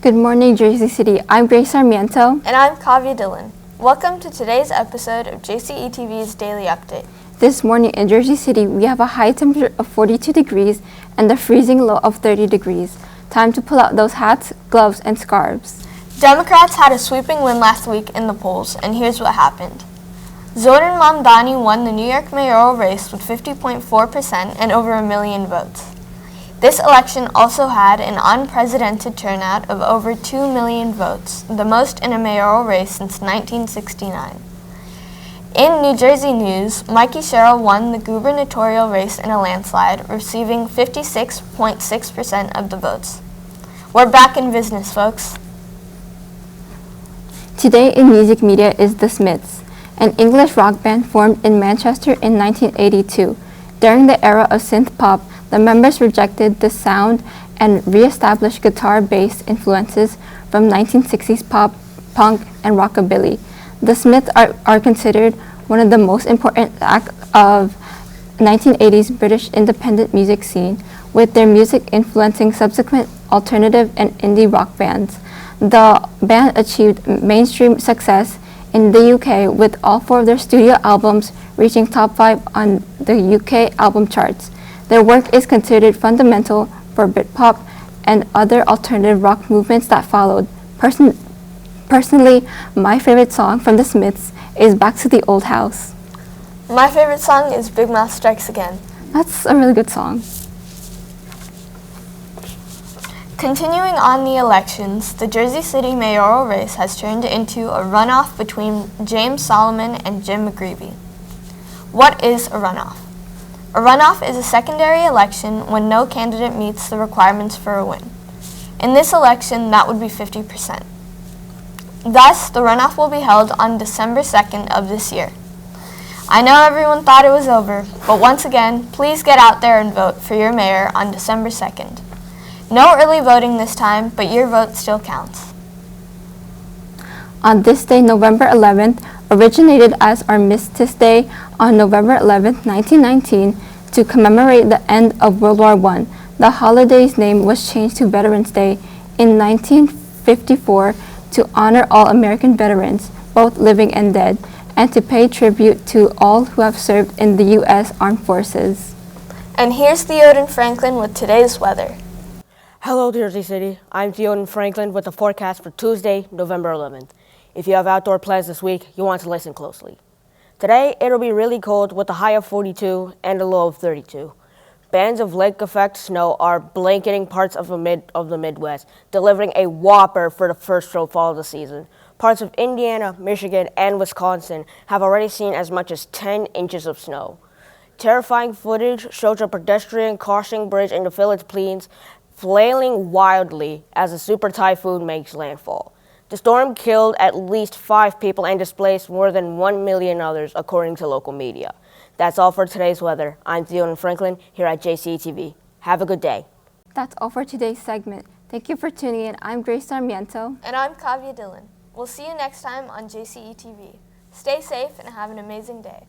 Good morning, Jersey City. I'm Grace Sarmiento. And I'm Kavya Dhillon. Welcome to today's episode of JCETV's Daily Update. This morning in Jersey City, we have a high temperature of 42 degrees and a freezing low of 30 degrees. Time to pull out those hats, gloves, and scarves. Democrats had a sweeping win last week in the polls, and here's what happened. Zoran Mamdani won the New York mayoral race with 50.4% and over 1 million votes. This election also had an unprecedented turnout of over 2 million votes, the most in a mayoral race since 1969. In New Jersey news, Mikey Sherrill won the gubernatorial race in a landslide, receiving 56.6% of the votes. We're back in business, folks. Today in music media is The Smiths, an English rock band formed in Manchester in 1982. During the era of synth pop, the members rejected the sound and re-established guitar-based influences from 1960s pop, punk, and rockabilly. The Smiths are considered one of the most important acts of 1980s British independent music scene, with their music influencing subsequent alternative and indie rock bands. The band achieved mainstream success in the UK, with all 4 of their studio albums reaching top 5 on the UK album charts. Their work is considered fundamental for Britpop and other alternative rock movements that followed. Personally, my favorite song from The Smiths is Back to the Old House. My favorite song is Big Mouth Strikes Again. That's a really good song. Continuing on the elections, the Jersey City mayoral race has turned into a runoff between James Solomon and Jim McGreevey. What is a runoff? A runoff is a secondary election when no candidate meets the requirements for a win. In this election, that would be 50%. Thus, the runoff will be held on December 2nd of this year. I know everyone thought it was over, but once again, please get out there and vote for your mayor on December 2nd. No early voting this time, but your vote still counts. On this day, November 11th, originated as Armistice Day on November 11th, 1919, to commemorate the end of World War I. The holiday's name was changed to Veterans Day in 1954 to honor all American veterans, both living and dead, and to pay tribute to all who have served in the U.S. Armed Forces. And here's Theoden Franklin with today's weather. Hello, Jersey City. I'm Theoden Franklin with the forecast for Tuesday, November 11th. If you have outdoor plans this week, you want to listen closely. Today, it'll be really cold with a high of 42 and a low of 32. Bands of lake effect snow are blanketing parts of the Midwest, delivering a whopper for the first snowfall of the season. Parts of Indiana, Michigan, and Wisconsin have already seen as much as 10 inches of snow. Terrifying footage shows a pedestrian crossing bridge in the Philippines flailing wildly as a super typhoon makes landfall. The storm killed at least 5 people and displaced more than 1 million others, according to local media. That's all for today's weather. I'm Theoden Franklin here at JCETV. Have a good day. That's all for today's segment. Thank you for tuning in. I'm Grace Sarmiento. And I'm Kavya Dhillon. We'll see you next time on JCETV. Stay safe and have an amazing day.